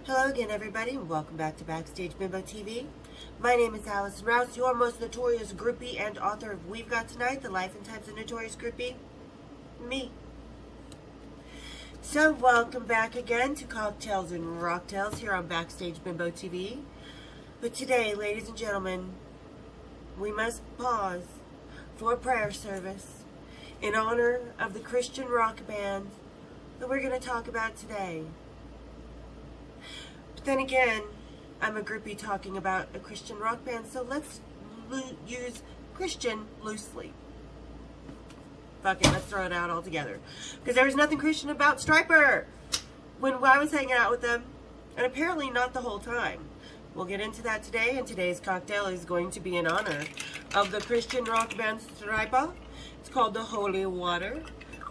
Hello again, everybody, and welcome back to Backstage Bimbo TV. My name is Allison Rouse, your most notorious groupie and author of We've Got Tonight, The Life and Times of Notorious Groupie, me. So, welcome back again to Cocktails and Rocktails here on Backstage Bimbo TV. But today, ladies and gentlemen, we must pause for a prayer service in honor of the Christian rock band that we're going to talk about today. But then again, I'm a groupie talking about a Christian rock band, so let's use Christian loosely. Fuck it, let's throw it out all together. Because there was nothing Christian about Stryper when I was hanging out with them, and apparently not the whole time. We'll get into that today, and today's cocktail is going to be in honor of the Christian rock band Stryper. It's called the Holy Water.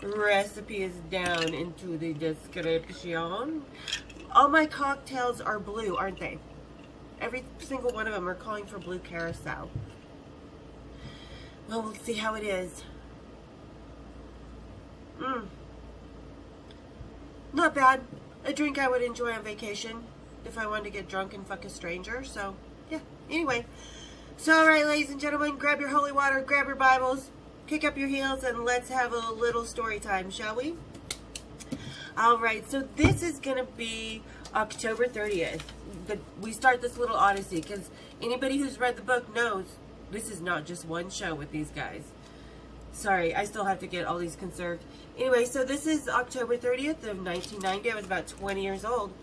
Recipe is down into the description. All my cocktails are blue, aren't they? Every single one of them are calling for blue carousel. Well, we'll see how it is. Not bad. A drink I would enjoy on vacation if I wanted to get drunk and fuck a stranger. So, yeah. Anyway. So, alright, ladies and gentlemen, grab your holy water, grab your Bibles, kick up your heels, and let's have a little story time, shall we? Alright, so this is going to be October 30th. We start this little odyssey, because anybody who's read the book knows this is not just one show with these guys. Sorry, I still have to get all these conserved. Anyway, so this is October 30th of 1990. I was about 20 years old.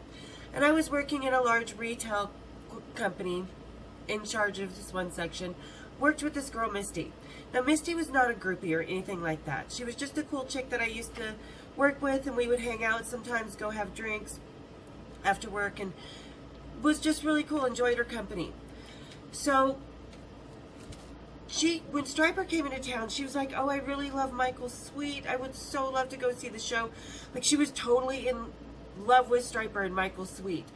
And I was working in a large retail company in charge of this one section. Worked with this girl, Misty. Now, Misty was not a groupie or anything like that. She was just a cool chick that I used to work with, and we would hang out, sometimes go have drinks after work, and was just really cool, enjoyed her company. So, when Stryper came into town, she was like, oh, I really love Michael Sweet. I would so love to go see the show. Like, she was totally in love with Stryper and Michael Sweet.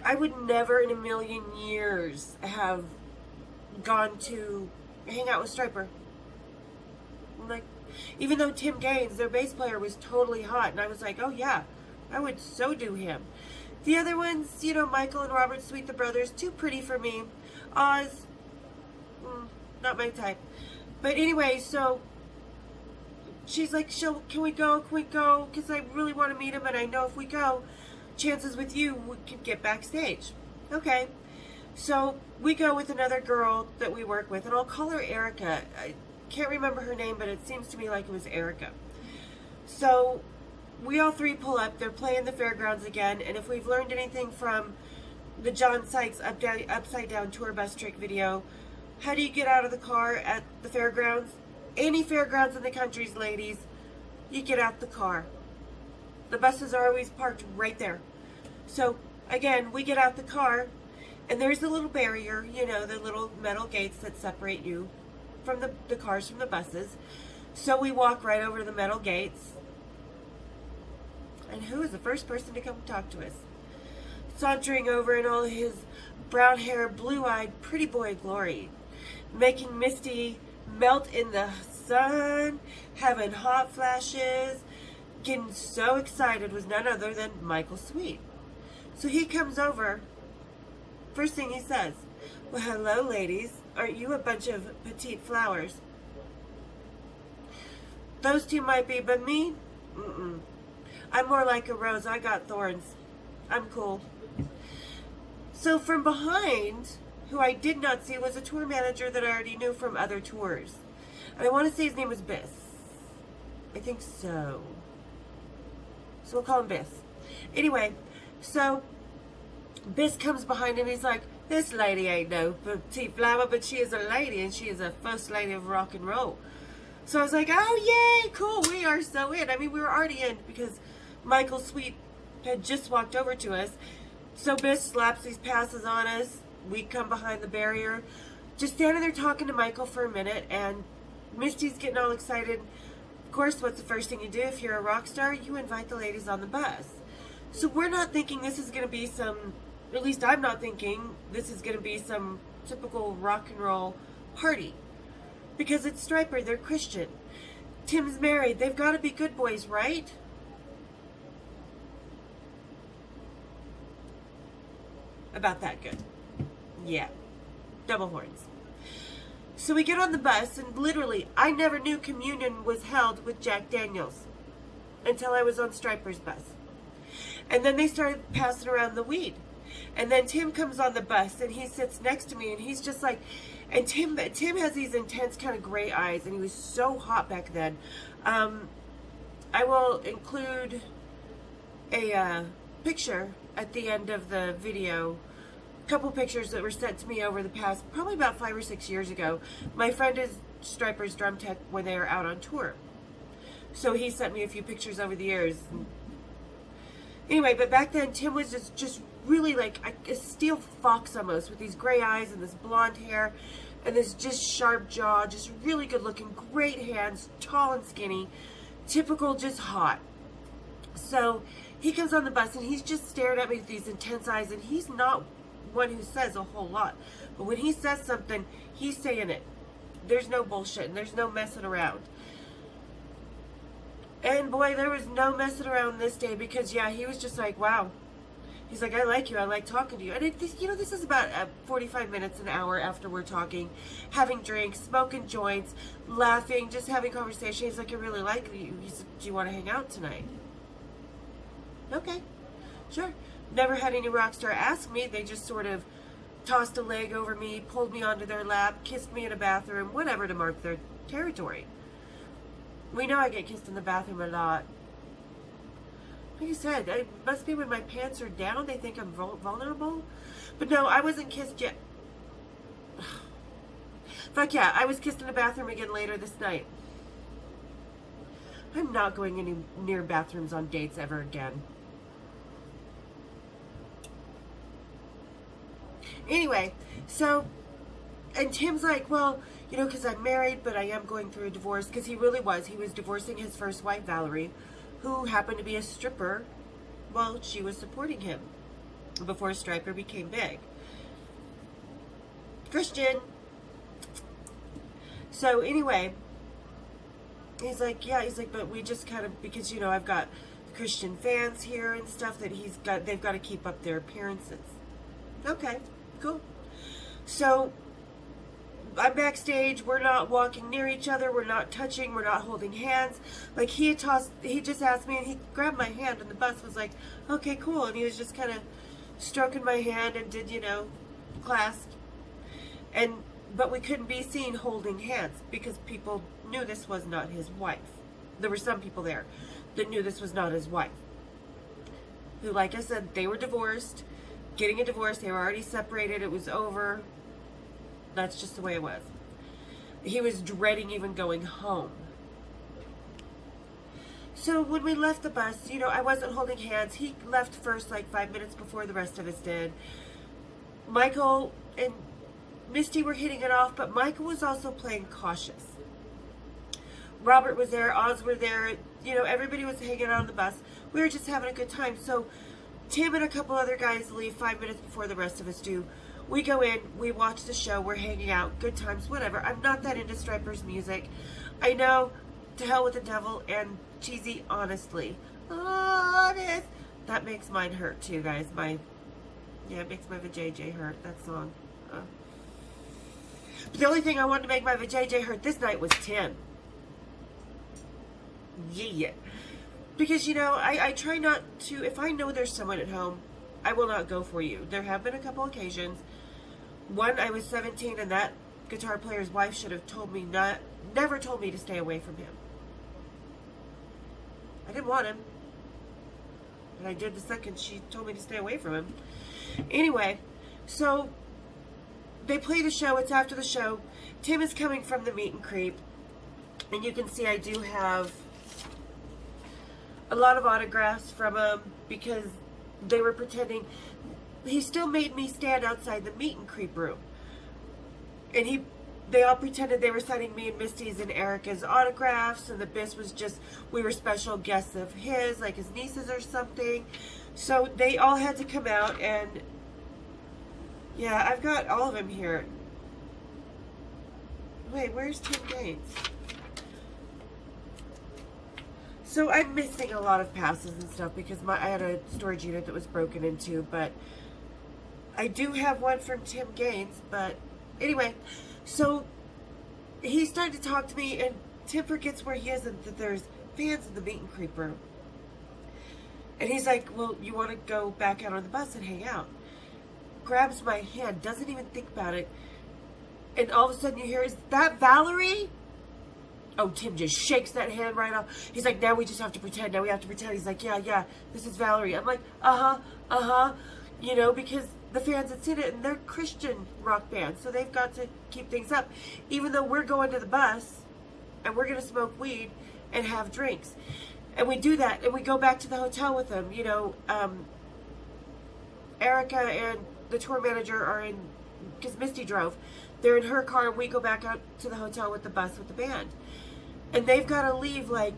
I would never in a million years have gone to hang out with Stryper. Like, even though Tim Gaines, their bass player, was totally hot, and I was like, oh yeah, I would so do him. The other ones, you know, Michael and Robert Sweet, the brothers, too pretty for me. Oz, not my type. But anyway, so she's like, can we go? Can we go? Because I really want to meet him, and I know if we go, chances with you, we could get backstage. Okay. So we go with another girl that we work with, and I'll call her Erica. I can't remember her name, but it seems to me like it was Erica. So we all three pull up. They're playing the fairgrounds again, and if we've learned anything from the John Sykes Upside Down Tour Bus Trick video, how do you get out of the car at the fairgrounds? Any fairgrounds in the countries, ladies, you get out the car. The buses are always parked right there. So, again, we get out the car, and there's a little barrier, you know, the little metal gates that separate you from the cars from the buses. So we walk right over to the metal gates. And who is the first person to come talk to us? Sauntering over in all his brown hair, blue-eyed, pretty boy glory, making Misty melt in the sun, having hot flashes, getting so excited, was none other than Michael Sweet. So he comes over. First thing he says, well, hello, ladies. Aren't you a bunch of petite flowers? Those two might be, but me? I'm more like a rose. I got thorns. I'm cool. So from behind, who I did not see, was a tour manager that I already knew from other tours. And I want to say his name was Biss. I think so. So we'll call him Biss. Anyway, so Biss comes behind him. He's like, this lady ain't no petite flower, but she is a lady, and she is a first lady of rock and roll. So I was like, oh, yay, cool. We are so in. I mean, we were already in because Michael Sweet had just walked over to us. So Bish slaps these passes on us. We come behind the barrier, just standing there talking to Michael for a minute, and Misty's getting all excited. Of course, what's the first thing you do if you're a rock star? You invite the ladies on the bus. So we're not thinking this is going to be some, at least I'm not thinking this is going to be some typical rock and roll party. Because it's Stryper, they're Christian. Tim's married, they've got to be good boys, right? About that good. Yeah. Double horns. So we get on the bus, and literally, I never knew communion was held with Jack Daniels until I was on Stryper's bus. And then they started passing around the weed. And then Tim comes on the bus, and he sits next to me, and he's just like, and Tim has these intense kind of gray eyes, and he was so hot back then. I will include a picture at the end of the video, a couple pictures that were sent to me over the past, probably about 5 or 6 years ago. My friend is Stryper's drum tech when they were out on tour. So he sent me a few pictures over the years. Anyway, but back then, Tim was just really like a steel fox almost, with these gray eyes and this blonde hair and this just sharp jaw, just really good looking, great hands, tall and skinny, typical, just hot. So he comes on the bus and he's just staring at me with these intense eyes, and he's not one who says a whole lot. But when he says something, he's saying it. There's no bullshit and there's no messing around. And boy, there was no messing around this day, because yeah, he was just like, wow. He's like, I like you. I like talking to you. And this is about 45 minutes, an hour after we're talking, having drinks, smoking joints, laughing, just having conversation. He's like, I really like you. He said, do you want to hang out tonight? Okay, sure. Never had any rock star ask me. They just sort of tossed a leg over me, pulled me onto their lap, kissed me in a bathroom, whatever, to mark their territory. We know I get kissed in the bathroom a lot. Like I said, it must be when my pants are down, they think I'm vulnerable. But no, I wasn't kissed yet. Fuck yeah, I was kissed in the bathroom again later this night. I'm not going any near bathrooms on dates ever again. Anyway, so, and Tim's like, well, you know, because I'm married, but I am going through a divorce, because he really was. He was divorcing his first wife, Valerie, who happened to be a stripper while she was supporting him before Stryper became big. Christian. So anyway, he's like, yeah, he's like, but we just kind of, because, you know, I've got Christian fans here and stuff that they've got to keep up their appearances. Okay, cool. So I'm backstage, we're not walking near each other, we're not touching, we're not holding hands. Like, he just asked me, and he grabbed my hand, and the bus was like, okay, cool. And he was just kind of stroking my hand and did, you know, clasp. But we couldn't be seen holding hands, because people knew this was not his wife. There were some people there that knew this was not his wife, who, like I said, they were divorced, getting a divorce, they were already separated, it was over. That's just the way it was. He was dreading even going home. So when we left the bus, you know, I wasn't holding hands. He left first, like 5 minutes before the rest of us did. Michael and Misty were hitting it off, but Michael was also playing cautious. Robert was there, Oz were there, you know, everybody was hanging out on the bus. We were just having a good time. So Tim and a couple other guys leave 5 minutes before the rest of us do. We go in, we watch the show, we're hanging out, good times, whatever. I'm not that into Stryper's music. I know, to hell with the devil and cheesy, honestly. Honest. That makes mine hurt too, guys. It makes my vajayjay hurt, that song. But the only thing I wanted to make my vajayjay hurt this night was Tim. Yeah. Because, you know, I try not to, if I know there's someone at home, I will not go for you. There have been a couple occasions. One, I was 17, and that guitar player's wife should have never told me to stay away from him. I didn't want him. But I did the second she told me to stay away from him. Anyway, so they play the show. It's after the show. Tim is coming from the meet and greet. And you can see I do have a lot of autographs from him because they were pretending. He still made me stand outside the meet and creep room. And they all pretended they were signing me and Misty's and Erica's autographs, and that this was just, we were special guests of his, like his nieces or something. So they all had to come out, and yeah, I've got all of them here. Wait, where's Tim Gaines? So I'm missing a lot of passes and stuff because I had a storage unit that was broken into, but I do have one from Tim Gaines. But anyway, so he started to talk to me, and Tim forgets where he is and that there's fans in the meet and creep room. And he's like, well, you want to go back out on the bus and hang out? Grabs my hand, doesn't even think about it. And all of a sudden you hear, is that Valerie? Oh, Tim just shakes that hand right off. He's like, now we just have to pretend. Now we have to pretend. He's like, yeah, this is Valerie. I'm like, you know, because the fans had seen it, and they're Christian rock bands, so they've got to keep things up. Even though we're going to the bus, and we're going to smoke weed and have drinks. And we do that, and we go back to the hotel with them. You know, Erica and the tour manager are in, because Misty drove. They're in her car, and we go back out to the hotel with the bus with the band. And they've got to leave, like,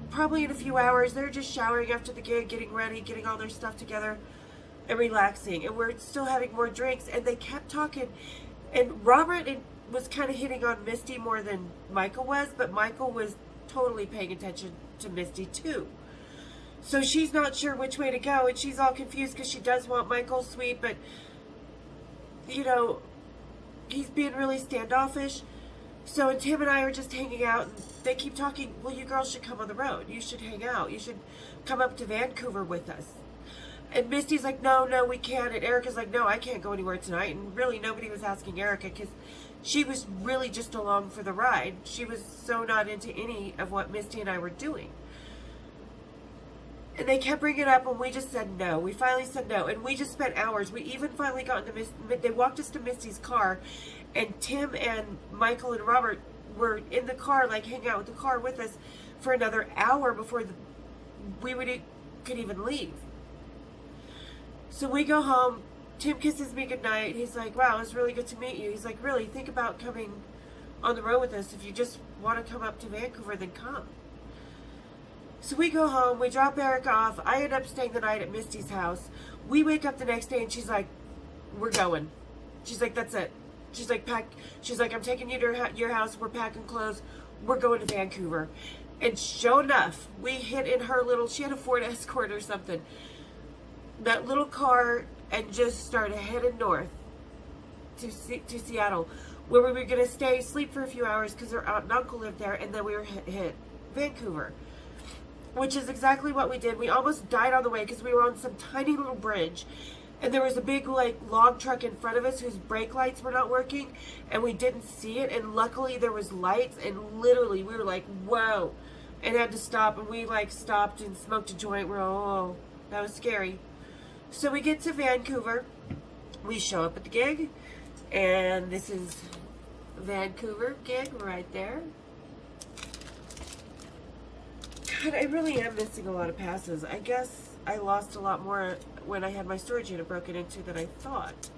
probably in a few hours. They're just showering after the gig, getting ready, getting all their stuff together, and relaxing. And we're still having more drinks, and they kept talking. And Robert was kind of hitting on Misty more than Michael was, but Michael was totally paying attention to Misty, too. So she's not sure which way to go, and she's all confused because she does want Michael Sweet, but, you know, he's being really standoffish. So Tim and I are just hanging out, and they keep talking, well, you girls should come on the road. You should hang out. You should come up to Vancouver with us. And Misty's like, no, we can't. And Erica's like, no, I can't go anywhere tonight. And really nobody was asking Erica because she was really just along for the ride. She was so not into any of what Misty and I were doing. And they kept bringing it up, and we just said no. We finally said no, and we just spent hours. We even finally got into they walked us to Misty's car, and Tim and Michael and Robert were in the car, like hanging out with the car with us for another hour before we could even leave. So we go home. Tim kisses me goodnight. He's like, wow, it was really good to meet you. He's like, really, think about coming on the road with us. If you just want to come up to Vancouver, then come. So we go home, we drop Erica off. I end up staying the night at Misty's house. We wake up the next day, and she's like, we're going. She's like, that's it. She's like, I'm taking you to your house. We're packing clothes. We're going to Vancouver. And sure enough, we hit in her she had a Ford Escort or something. That little car, and just started heading north to Seattle, where we were going to sleep for a few hours because her aunt and uncle lived there, and then we were hit Vancouver. Which is exactly what we did. We almost died on the way because we were on some tiny little bridge, and there was a big log truck in front of us whose brake lights were not working, and we didn't see it, and luckily there was lights, and literally we were like, whoa, and had to stop, and we stopped and smoked a joint. We're oh, that was scary. So we get to Vancouver, we show up at the gig, and this is Vancouver gig right there. God, I really am missing a lot of passes. I guess I lost a lot more when I had my storage unit broken into than I thought.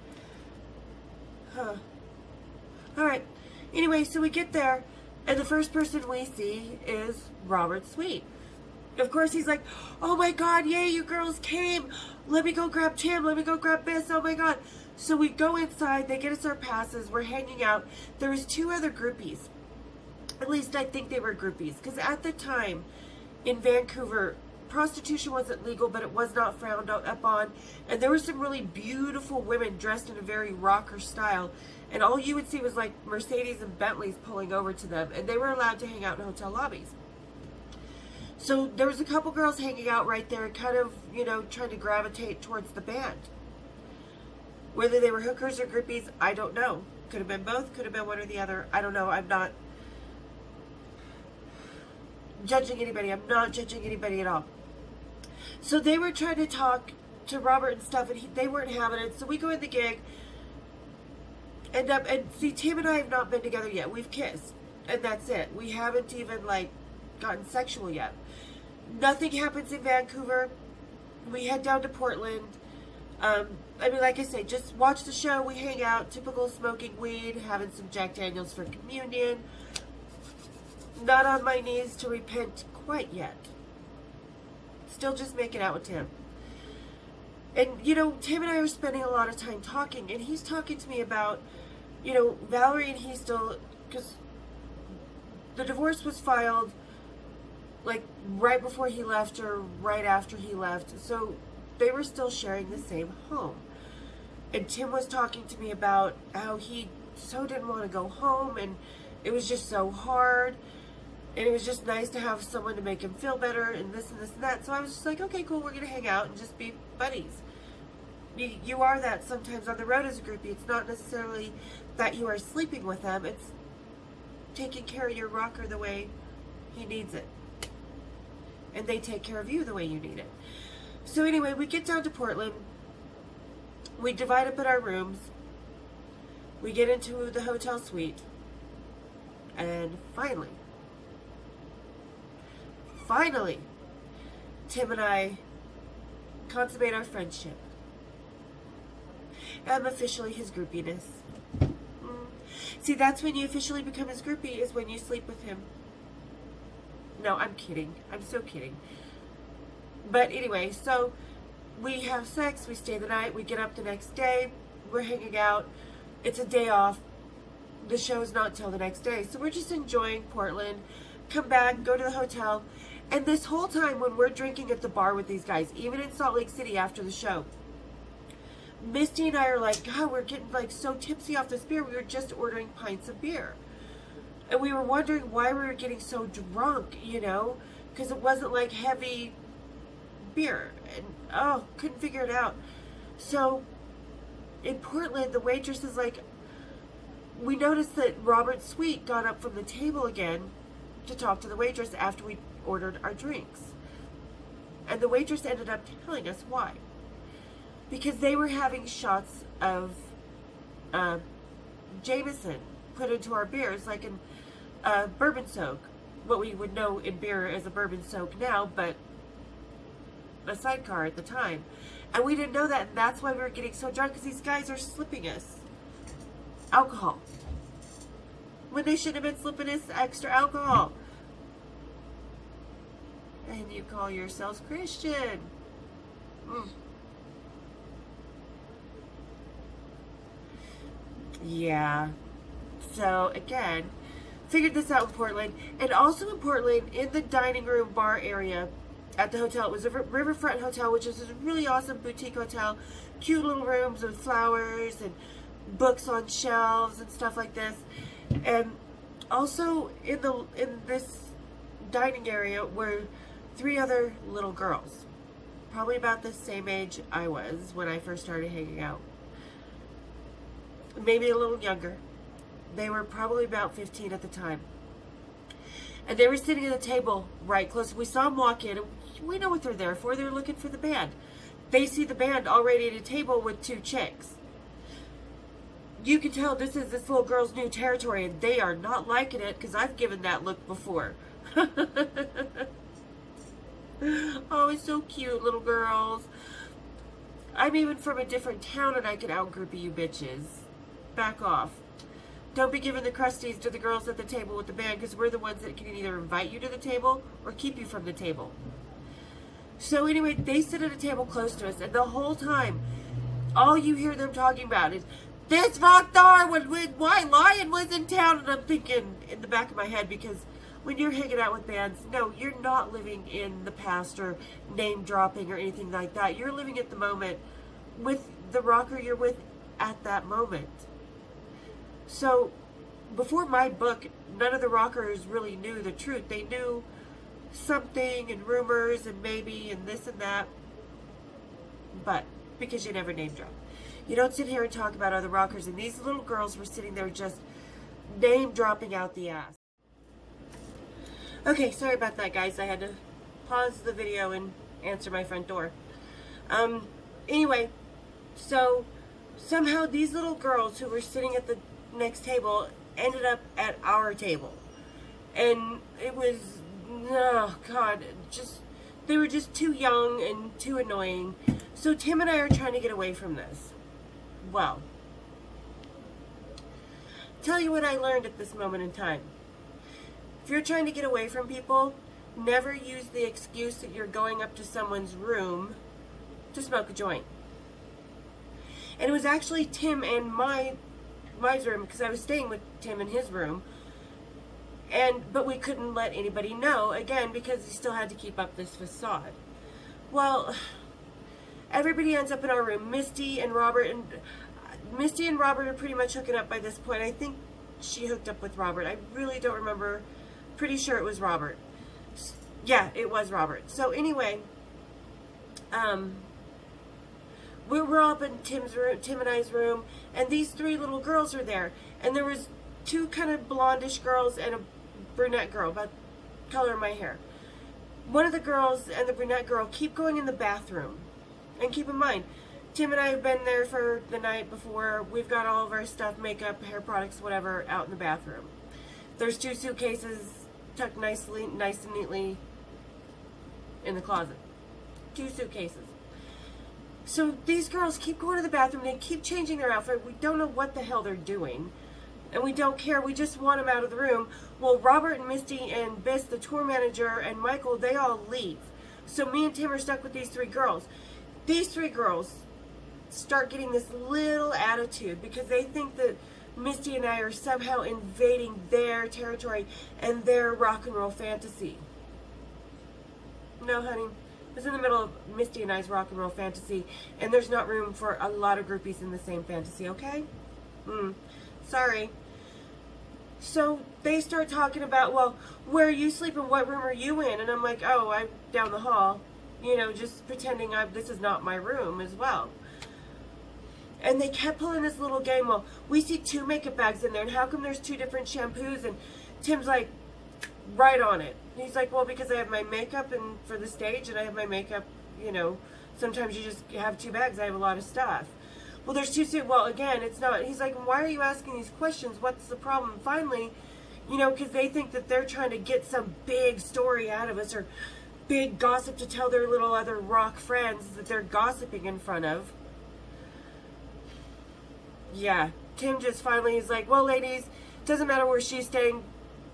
Huh. Alright. Anyway, so we get there, and the first person we see is Robert Sweet. Of course, he's like, oh my God, yay, you girls came. Let me go grab Tim. Let me go grab Biss. Oh my God. So we go inside. They get us our passes. We're hanging out. There was 2 other groupies. At least I think they were groupies. Because at the time, in Vancouver, prostitution wasn't legal, but it was not frowned upon. And there were some really beautiful women dressed in a very rocker style. And all you would see was Mercedes and Bentleys pulling over to them. And they were allowed to hang out in hotel lobbies. So there was a couple girls hanging out right there, kind of, trying to gravitate towards the band. Whether they were hookers or groupies, I don't know. Could have been both, could have been one or the other. I don't know. I'm not judging anybody. I'm not judging anybody at all. So they were trying to talk to Robert and stuff, and they weren't having it. So we go in the gig, and see, Tim and I have not been together yet. We've kissed, and that's it. We haven't even gotten sexual yet. Nothing happens in Vancouver. We head down to Portland. I mean, like I say, just watch the show. We hang out, typical smoking weed, having some Jack Daniels for communion. Not on my knees to repent quite yet. Still just making out with Tim. And, you know, Tim and I are spending a lot of time talking, and he's talking to me about, you know, Valerie and he still, because the divorce was filed, like, right before he left or right after he left, so they were still sharing the same home. And Tim was talking to me about how he so didn't want to go home, and it was just so hard, and it was just nice to have someone to make him feel better, and this and this and that. So I was just like, okay, cool, we're going to hang out and just be buddies. You are that sometimes on the road as a groupie. It's not necessarily that you are sleeping with them. It's taking care of your rocker the way he needs it. And they take care of you the way you need it. So anyway, we get down to Portland. We divide up in our rooms. We get into the hotel suite. And finally, Tim and I consummate our friendship. I'm officially his groupiness. See, that's when you officially become his groupie, is when you sleep with him. No, I'm kidding. I'm so kidding. But anyway, so we have sex, we stay the night, we get up the next day, we're hanging out. It's a day off. The show's not till the next day. So we're just enjoying Portland. Come back, go to the hotel. And this whole time when we're drinking at the bar with these guys, even in Salt Lake City after the show, Misty and I are like, God, we're getting like so tipsy off this beer. We were just ordering pints of beer. And we were wondering why we were getting so drunk, you know, because it wasn't like heavy beer. And couldn't figure it out. So in Portland, the waitress is like, we noticed that Robert Sweet got up from the table again to talk to the waitress after we ordered our drinks. And the waitress ended up telling us why. Because they were having shots of Jameson put into our beers, like in bourbon soak. What we would know in beer as a bourbon soak now, but a sidecar at the time. And we didn't know that, and that's why we were getting so drunk, because these guys are slipping us alcohol. When they should have been slipping us extra alcohol. And you call yourselves Christian. Yeah. So, again, figured this out in Portland. And also in Portland, in the dining room bar area at the hotel, it was a Riverfront Hotel, which is a really awesome boutique hotel. Cute little rooms with flowers and books on shelves and stuff like this. And also in this dining area were 3 other little girls. Probably about the same age I was when I first started hanging out. Maybe a little younger. They were probably about 15 at the time. And they were sitting at a table right close. We saw them walk in, and we know what they're there for. They're looking for the band. They see the band already at a table with 2 chicks. You can tell this is this little girl's new territory, and they are not liking it, because I've given that look before. Oh, it's so cute, little girls. I'm even from a different town, and I can out-groupie you bitches. Back off. Don't be giving the crusties to the girls at the table with the band, because we're the ones that can either invite you to the table or keep you from the table. So anyway, they sit at a table close to us, and the whole time, all you hear them talking about is, this rock star when White Lion was in town. And I'm thinking in the back of my head, because when you're hanging out with bands, no, you're not living in the past or name dropping or anything like that. You're living at the moment with the rocker you're with at that moment. So before my book, none of the rockers really knew the truth. They knew something and rumors and maybe and this and that, but because you never name drop. You don't sit here and talk about other rockers, and these little girls were sitting there just name dropping out the ass. Okay, sorry about that, guys. I had to pause the video and answer my front door. Anyway, so somehow these little girls who were sitting at the next table ended up at our table. And it was, oh God, just They were just too young and too annoying. So Tim and I are trying to get away from this. Well, tell you what I learned at this moment in time. If you're trying to get away from people, never use the excuse that you're going up to someone's room to smoke a joint. And it was actually Tim and my room, because I was staying with Tim in his room. But we couldn't let anybody know, again, because he still had to keep up this facade. Well, everybody ends up in our room. Misty and Robert are pretty much hooking up by this point. I think she hooked up with Robert. I really don't remember. Pretty sure it was Robert. Yeah, it was Robert. So anyway, we're all up in Tim's room, Tim and I's room, and these three little girls are there. And there was two kind of blondish girls and a brunette girl, about the color of my hair. One of the girls and the brunette girl keep going in the bathroom. And keep in mind, Tim and I have been there for the night before. We've got all of our stuff, makeup, hair products, whatever, out in the bathroom. There's 2 suitcases tucked nice and neatly in the closet. 2 suitcases. So these girls keep going to the bathroom. They keep changing their outfit. We don't know what the hell they're doing. And we don't care. We just want them out of the room. Well, Robert and Misty and Biss, the tour manager, and Michael, they all leave. So me and Tim are stuck with these 3 girls. These 3 girls start getting this little attitude because they think that Misty and I are somehow invading their territory and their rock and roll fantasy. No, honey. It's in the middle of Misty and I's rock and roll fantasy, and there's not room for a lot of groupies in the same fantasy, okay? Sorry. So they start talking about, well, where are you sleeping? What room are you in? And I'm like, oh, I'm down the hall. You know, just pretending this is not my room as well. And they kept pulling this little game. Well, we see 2 makeup bags in there, and how come there's 2 different shampoos? And Tim's like, right on it. He's like, well, because I have my makeup and for the stage, and I have my makeup, you know, sometimes you just have 2 bags. I have a lot of stuff. Well, there's 2 suits. Well, again, it's not. He's like, why are you asking these questions? What's the problem? Finally, you know, because they think that they're trying to get some big story out of us or big gossip to tell their little other rock friends that they're gossiping in front of. Yeah, Tim just finally is like, well, ladies, doesn't matter where she's staying.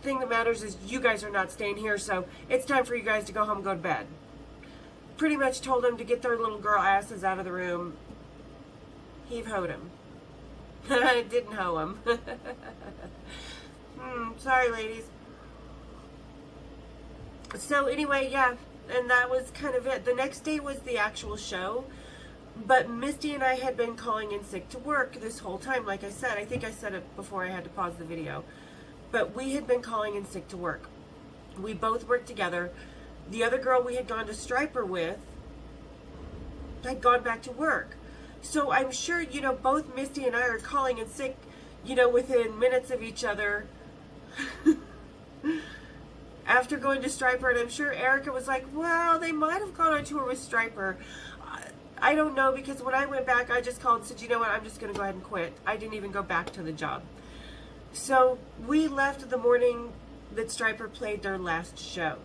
Thing that matters is you guys are not staying here, so it's time for you guys to go home and go to bed. Pretty much told them to get their little girl asses out of the room. Heave-hoed him. I didn't hoe him. Sorry, ladies. So anyway, yeah, and that was kind of it. The next day was the actual show. But Misty and I had been calling in sick to work this whole time. Like I said, I think I said it before I had to pause the video. But we had been calling in sick to work. We both worked together. The other girl we had gone to Stryper with had gone back to work. So I'm sure, you know, both Misty and I are calling in sick, you know, within minutes of each other. After going to Stryper, and I'm sure Erica was like, well, they might have gone on tour with Stryper. I don't know, because when I went back, I just called and said, you know what, I'm just going to go ahead and quit. I didn't even go back to the job. So we left the morning that Stryper played their last show.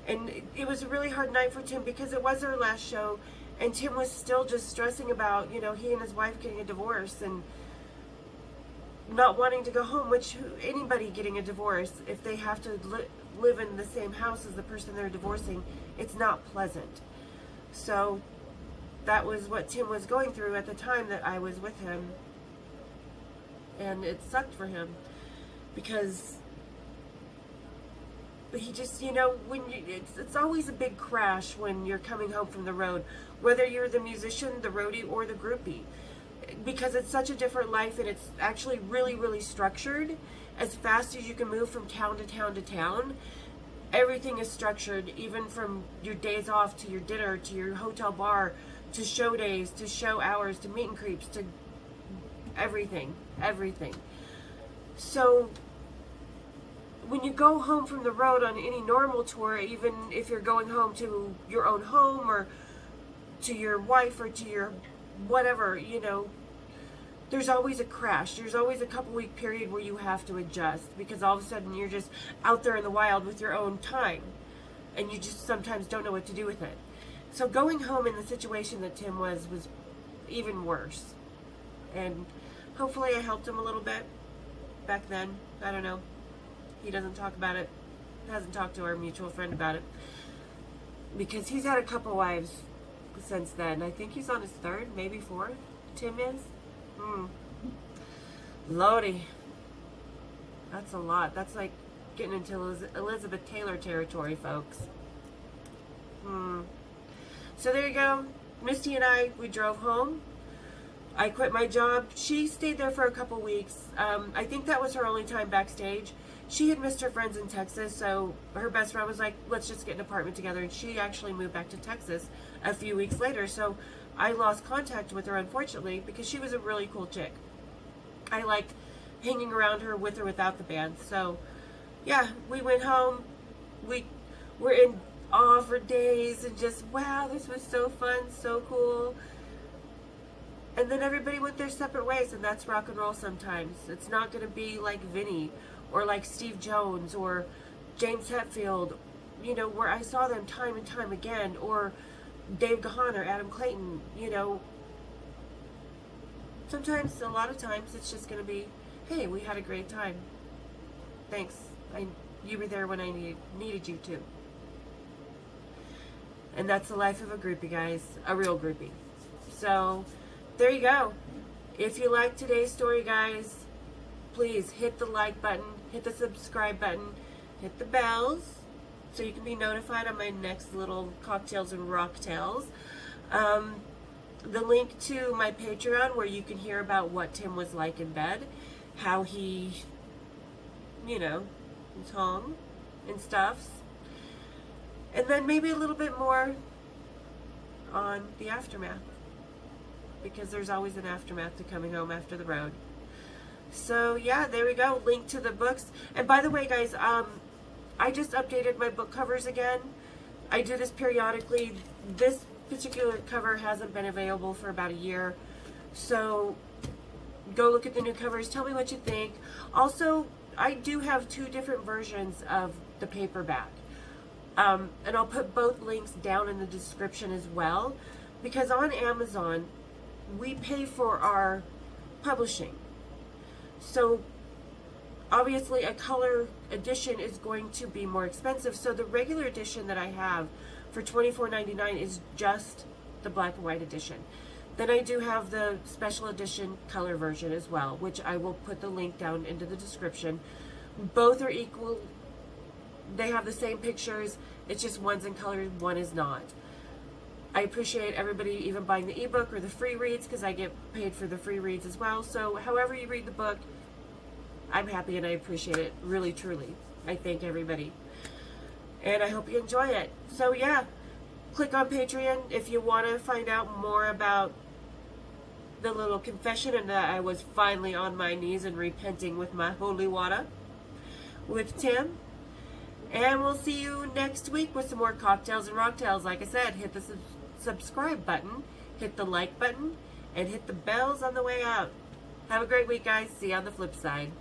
And it was a really hard night for Tim because it was their last show, and Tim was still just stressing about, you know, he and his wife getting a divorce and not wanting to go home, which anybody getting a divorce, if they have to live in the same house as the person they're divorcing, it's not pleasant. So that was what Tim was going through at the time that I was with him. And it sucked for him because he just, you know, when it's always a big crash when you're coming home from the road, whether you're the musician, the roadie, or the groupie, because it's such a different life, and it's actually really, really structured. As fast as you can move from town to town to town, everything is structured, even from your days off to your dinner to your hotel bar to show days to show hours to meet and creeps to everything. So when you go home from the road on any normal tour, even if you're going home to your own home or to your wife or to your whatever, you know, there's always a crash. There's always a couple-week period where you have to adjust because all of a sudden you're just out there in the wild with your own time. and you just sometimes don't know what to do with it. So going home in the situation that Tim was even worse. And hopefully I helped him a little bit back then. I don't know. He doesn't talk about it. Hasn't talked to our mutual friend about it. Because he's had a couple wives since then. I think he's on his third, maybe fourth. Tim is. Lordy. That's a lot. That's like getting into Elizabeth Taylor territory, folks. So there you go. Misty and I, we drove home. I quit my job. She stayed there for a couple weeks. I think that was her only time backstage. She had missed her friends in Texas, so her best friend was like, let's just get an apartment together. And she actually moved back to Texas a few weeks later. So I lost contact with her, unfortunately, because she was a really cool chick. I liked hanging around her with or without the band. So, yeah, we went home. We were in awe for days and just, wow, this was so fun, so cool. And then everybody went their separate ways, and that's rock and roll sometimes. It's not going to be like Vinny or like Steve Jones or James Hetfield, you know, where I saw them time and time again, or Dave Gahan or Adam Clayton, you know. Sometimes, a lot of times, it's just going to be, hey, we had a great time. Thanks. You were there when I needed you to. And that's the life of a groupie, guys. A real groupie. So, there you go. If you like today's story, guys, please hit the like button, hit the subscribe button, hit the bells, so you can be notified on my next little cocktails and rocktails. The link to my Patreon, where you can hear about what Tim was like in bed, how he, you know, was home and stuff. And then maybe a little bit more on the aftermath, because there's always an aftermath to coming home after the road. So yeah, there we go. Link to the books. And by the way, guys, I just updated my book covers again. I do this periodically. This particular cover hasn't been available for about a year, so go look at the new covers. Tell me what you think. Also, I do have 2 different versions of the paperback, and I'll put both links down in the description as well, because on Amazon we pay for our publishing. So obviously a color edition is going to be more expensive. So the regular edition that I have for $24.99 is just the black and white edition. Then I do have the special edition color version as well, which I will put the link down into the description. Both are equal. They have the same pictures. It's just one's in color, one is not. I appreciate everybody even buying the ebook or the free reads, because I get paid for the free reads as well. So however you read the book, I'm happy and I appreciate it, really, truly. I thank everybody. And I hope you enjoy it. So yeah, click on Patreon if you want to find out more about the little confession, and that I was finally on my knees and repenting with my holy water with Tim. And we'll see you next week with some more cocktails and rocktails. Like I said, hit the subscribe button, hit the like button, and hit the bells on the way out. Have a great week, guys. See you on the flip side.